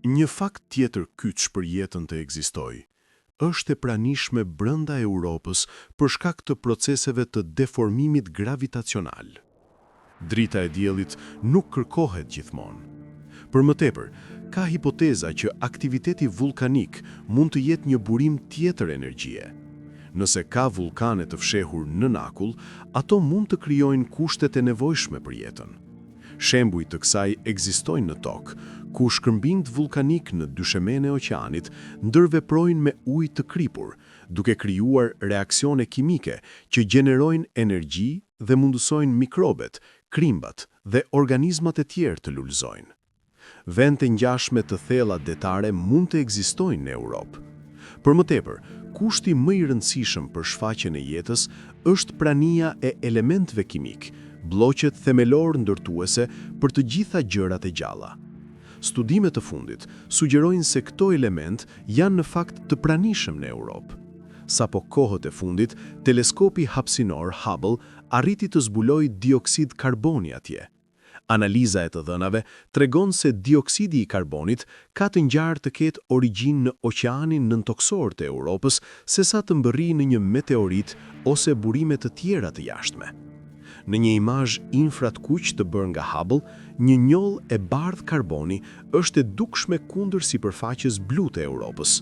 Një fakt tjetër kyç për jetën të ekzistojë është e pranishme brenda Europës për shkak të proceseve të deformimit gravitacional. Drita e diellit nuk kërkohet gjithmonë. Për më tepër, ka hipoteza që aktiviteti vulkanik mund të jetë një burim tjetër energjie. Nëse ka vulkane të fshehur në akull, ato mund të krijojnë kushtet e nevojshme për jetën. Shembuj të kësaj ekzistojnë në tokë, ku shkëmbinjt vulkanik në dyshemene e oqeanit ndërveprojnë me ujë të kripur, duke krijuar reaksione kimike që gjenerojnë energji dhe mundësojnë mikrobet, krimbat dhe organizmat e tjerë të lulëzojnë. Vende të ngjashme të thella detare mund të ekzistojnë në Europë. Për më tepër, kushti më i rëndësishëm për shfaqjen e jetës është prania e elementëve kimik, bloqet themelor ndërtuese për të gjitha gjërat e gjalla. Studimet e fundit sugjerojnë se këto element janë në fakt të pranishëm në Europë. Sapo kohët e fundit, teleskopi hapësinor Hubble arriti të zbulojë dioksid karboni atje. Analiza e të dhënave tregon se dioksidi i karbonit ka të ngjarë të ketë origjinë në oqeanin nëntoksor të Europës sesa të mbërrijë në një meteorit ose burime të tjera të jashtme. Në një imazh infrat kuq të bërë nga Hubble, një njoll e bardhë karboni është e dukshme kundër sipërfaqes blu të Europës.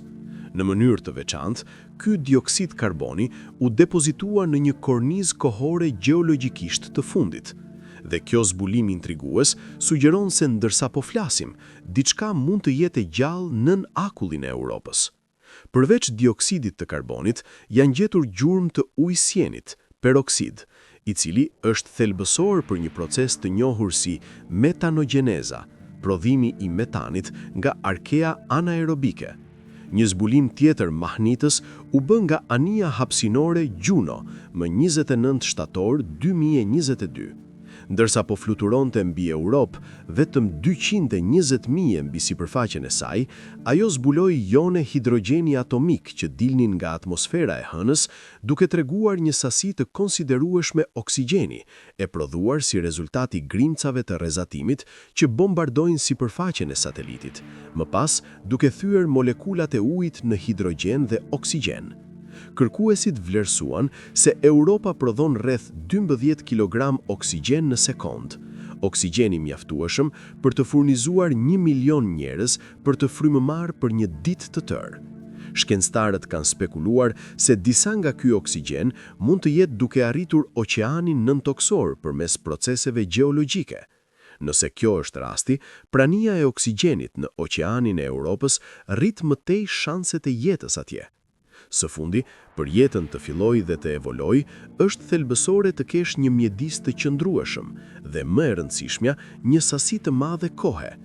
Në mënyrë të veçantë, ky dioksid karboni u depozitua në një kornizë kohore gjeologjikisht të fundit. Dhe kjo zbulim intrigues sugjeron se ndërsa po flasim, diçka mund të jetë e gjallë nën akullin e Europës. Përveç dioksidit të karbonit, janë gjetur gjurmë të ujësjenit, peroksid, i cili është thelbësor për një proces të njohur si metanogjeneza, prodhimi i metanit nga arkea anaerobike. Një zbulim tjetër mahnitës u bë nga anija hapësinore Juno më 29 shtator 2022. Ndërsa po fluturonte mbi Europë vetëm 220.000 mbi sipërfaqen e saj, ajo zbuloi jone hidrogjeni atomik që dilnin nga atmosfera e hënës, duke treguar një sasi të konsiderueshme oksigjeni, e prodhuar si rezultati grimcave të rrezatimit që bombardojnë sipërfaqen e satelitit, më pas duke thyer molekulat e ujit në hidrogjen dhe oksigjen. Kërkuesit vlerësuan se Europa prodhon rreth 12 kg oksigjen në sekond. Oksigjeni mjaftueshëm për të furnizuar 1 milion njerëz për të frymëmarr për një ditë të tërë. Shkencëtarët kanë spekuluar se disa nga ky oksigjen mund të jetë duke arritur oqeanin nëntoksor përmes proceseve gjeologjike. Nëse kjo është rasti, prania e oksigjenit në oqeanin e Europës rrit më tej shanset e jetës atje. Së fundi, për jetën të filloj dhe të evoloj, është thelbësore të kesh një mjedis të qëndrueshëm dhe më e rëndësishmja, një sasi të madhe kohe,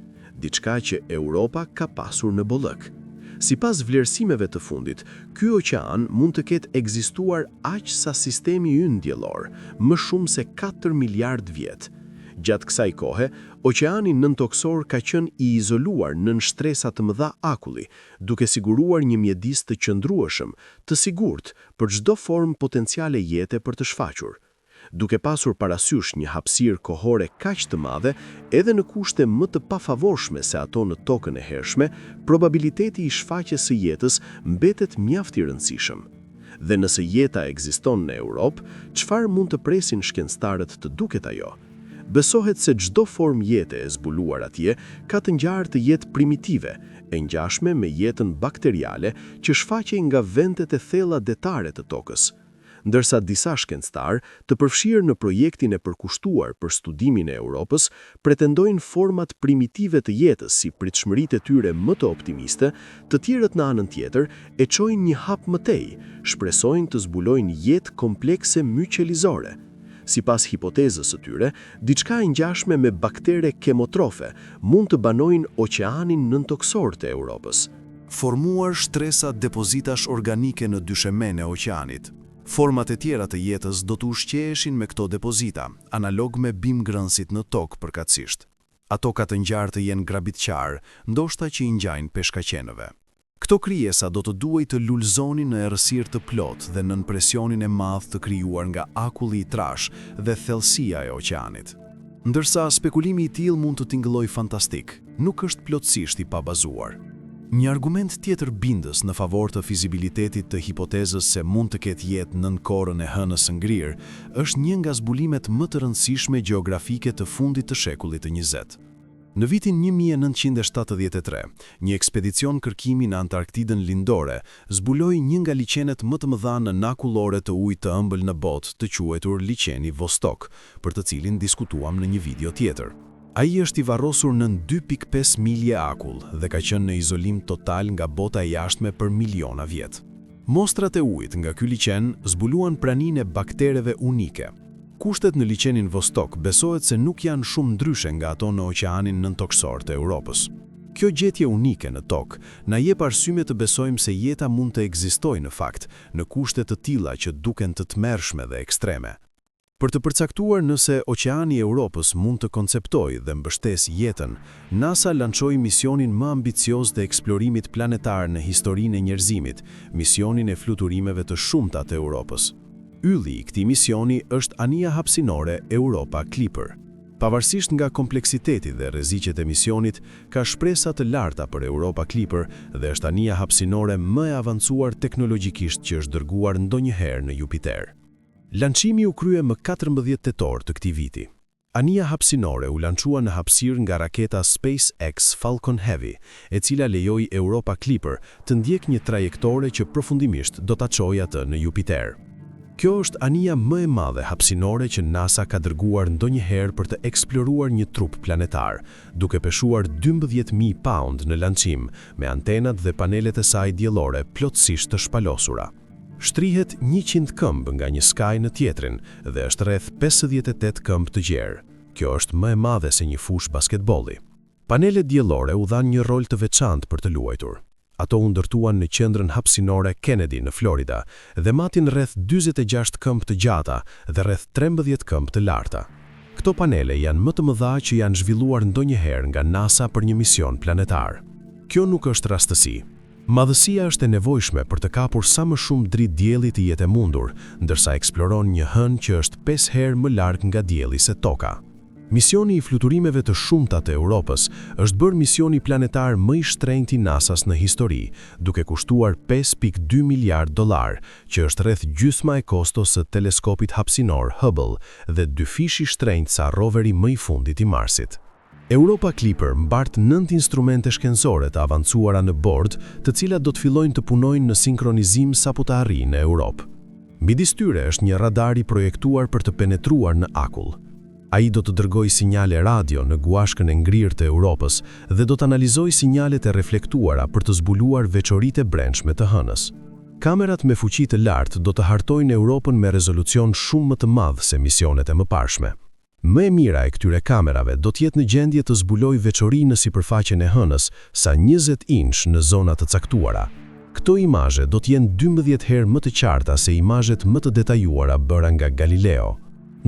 diçka që Europa ka pasur në bollëk. Sipas vlerësimeve të fundit, ky oqean mund të ketë ekzistuar aq sa sistemi ynë diellor, më shumë se 4 miliard vjet. Gjatë kësaj kohe, oqeani nëntoksor ka qenë i izoluar nën shtresa të mëdha akulli, duke siguruar një mjedis të qëndrueshëm, të sigurt për çdo formë potenciale jete për të shfaqur. Duke pasur parasysh një hapësirë kohore kaq të madhe, edhe në kushte më të pafavorshme se ato në tokën e hershme, probabiliteti i shfaqjes së jetës mbetet mjaft i rëndësishëm. Dhe nëse jeta ekziston në Europë, çfarë mund të presin shkencëtarët të duket ajo? Besohet se çdo formë jete e zbuluar atje ka të ngjarë të jetë primitive, e ngjashme me jetën bakteriale që shfaqej nga vendet e thella detare të tokës. Ndërsa disa shkencëtar, të përfshirë në projektin e përkushtuar për studimin e Europës, pretendojnë format primitive të jetës si pritshmëritë e tyre më të optimiste, të tjerët në anën tjetër e çojnë një hap më tej, shpresojnë të zbulojnë jetë komplekse myqelizore. Sipas hipotezës së tyre, diçka e ngjashme me baktere kemotrofe mund të banojnë oqeanin nëntoksor të Europës. Formuar shtresa depozitash organike në dyshemen e oqeanit. Format e tjera të jetës do të ushqeheshin me këto depozita, analog me bimgrënësit në tokë përkatësisht. Ato ka të ngjarë të jenë grabitqarë, ndoshta që i ngjajnë peshkaqenëve. Këto krijesa do të duhej të lulëzonin në errësirë të plotë dhe nën presionin e madh të krijuar nga akulli i trash dhe thellësia e oqeanit. Ndërsa spekulimi i tillë mund të tingëllojë fantastik, nuk është plotësisht i pabazuar. Një argument tjetër bindës në favor të fizibilitetit të hipotezës se mund të ketë jetë nën korën e hënës së ngrirë është një nga zbulimet më të rëndësishme gjeografike të fundit të shekullit të 20. Në vitin 1973, një ekspedicion kërkimi në Antarktidën lindore zbuloi një nga liqenet më të mëdha në nakullore të ujit të ëmbël në botë, të quajtur liqeni Vostok, për të cilin diskutuam në një video tjetër. Ai është i varrosur në 2.5 milje akull dhe ka qenë në izolim total nga bota e jashtme për miliona vjet. Mostrat e ujit nga ky liqen zbuluan praninë e baktereve unike. Kushtet në liqenin Vostok besohet se nuk janë shumë ndryshe nga ato në oqeanin nëntoksor të Europës. Kjo gjetje unike në tokë na jep arsye të besojmë se jeta mund të ekzistojë në fakt në kushte të tilla që duken të tmerrshme dhe ekstreme. Për të përcaktuar nëse oqeani i Europës mund të konceptojë dhe mbështesë jetën, NASA lançoi misionin më ambicioz të eksplorimit planetar në historinë e njerëzimit, misionin e fluturimeve të shumta të Europës. Ylli i këtij misioni është anija hapësinore Europa Clipper. Pavarësisht nga kompleksiteti dhe rreziqet e misionit, ka shpresa të larta për Europa Clipper dhe është anija hapësinore më e avancuar teknologjikisht që është dërguar ndonjëherë në Jupiter. Lançimi u krye më 14 tetor të këtij viti. Anija hapësinore u lançua në hapësirë nga raketa SpaceX Falcon Heavy, e cila lejoi Europa Clipper të ndjekë një trajektore që përfundimisht do ta çojë atë në Jupiter. Kjo është anija më e madhe hapësinore që NASA ka dërguar ndonjëherë për të eksploruar një trup planetar, duke peshuar 12.000 pound në lançim, me antenat dhe panelet e saj diellore plotësisht të shpalosura. Shtrihet 100 këmbë nga një skaj në tjetrin dhe është rreth 58 këmbë të gjerë. Kjo është më e madhe se një fush basketbolli. Panelet diellore u dhanë një rol të veçantë për të luajtur. Ato u ndërtuan në qendrën hapësinore Kennedy në Florida dhe matin rreth 46 këmbë të gjata dhe rreth 13 këmbë të larta. Këto panele janë më të mëdha që janë zhvilluar ndonjëherë nga NASA për një mision planetar. Kjo nuk është rastësi. Madhësia është e nevojshme për të kapur sa më shumë dritë diellit të jetë e mundur, ndërsa eksploron një hënë që është 5 herë më larg nga dielli se toka. Misioni i fluturimeve të shumta të Europës është bërë misioni planetar më i shtrenjtë i NASA-s në histori, duke kushtuar $5.2 miliard, që është rreth gjysma e kostos së teleskopit hapësinor Hubble dhe 2 fish i shtrenjtë sa roveri më i fundit i Marsit. Europa Clipper mbart 9 instrumente shkencore të avancuara në bord, të cilat do të fillojnë të punojnë në sinkronizim sapo të arrijnë në Europë. Midis tyre është një radar i projektuar për të penetruar në akull. Ai do të dërgojë sinjale radio në guashkën e ngrirë të Europës dhe do të analizojë sinjalet e reflektuara për të zbuluar veçoritë e brendshme të hënës. Kamerat me fuqi të lartë do të hartojnë Europën me rezolucion shumë më të madh se misionet e mëparshme. Më e mira e këtyre kamerave do të jetë në gjendje të zbulojë veçori në sipërfaqen e hënës sa 20 inch në zona të caktuara. Këto imazhe do të jenë 12 herë më të qarta se imazhet më të detajuara bëra nga Galileo.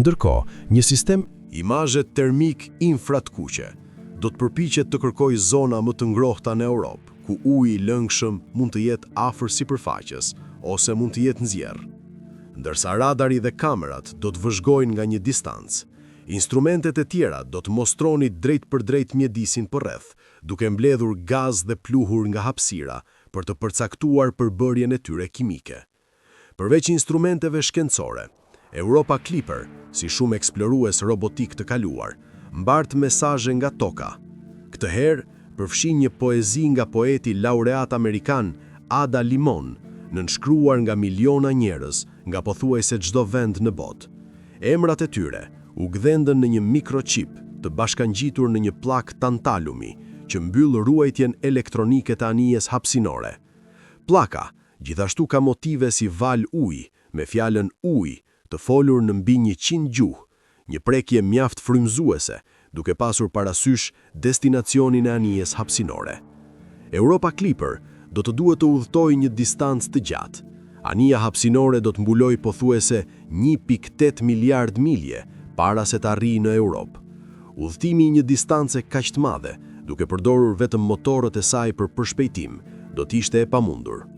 Ndërkohë, një sistem imazhet termik infratkuqe do të përpiqet të kërkojë zona më të ngrohta në Europë, ku uji i lëngshëm mund të jetë afër sipërfaqes ose mund të jetë nxjerr. Ndërsa radari dhe kamerat do të vëzhgojnë nga një distancë, instrumentet e tjera do të mostroni drejt për drejt mjedisin përreth, duke mbledhur gaz dhe pluhur nga hapësira për të përcaktuar përbërjen e tyre kimike. Përveç instrumenteve shkencore, Europa Clipper, si shumë eksplorues robotik të kaluar, mbart mesazhe nga toka. Këtë herë, përfshin një poezi nga poeti laureat amerikan Ada Limon, nënshkruar nga miliona njerëz nga pothuajse çdo vend në botë. Emrat e tyre u gdhendën në një mikrochip të bashkangjitur në një plak tantalumi që mbyll ruajtjen elektronike të anijes hapësinore. Pllaka gjithashtu ka motive si val uji, me fjalën ujë të folur në mbi 100 gjuhë, një prekje mjaft frymëzuese, duke pasur parasysh destinacionin e anijes hapësinore. Europa Clipper do të duhet të udhëtojë një distancë të gjatë. Anija hapësinore do të mbulojë pothuajse 1.8 miliard milje para se të arrijë në Europë. Udhëtimi i një distance kaq të madhe, duke përdorur vetëm motorët e saj për përshpejtim, do të ishte e pamundur.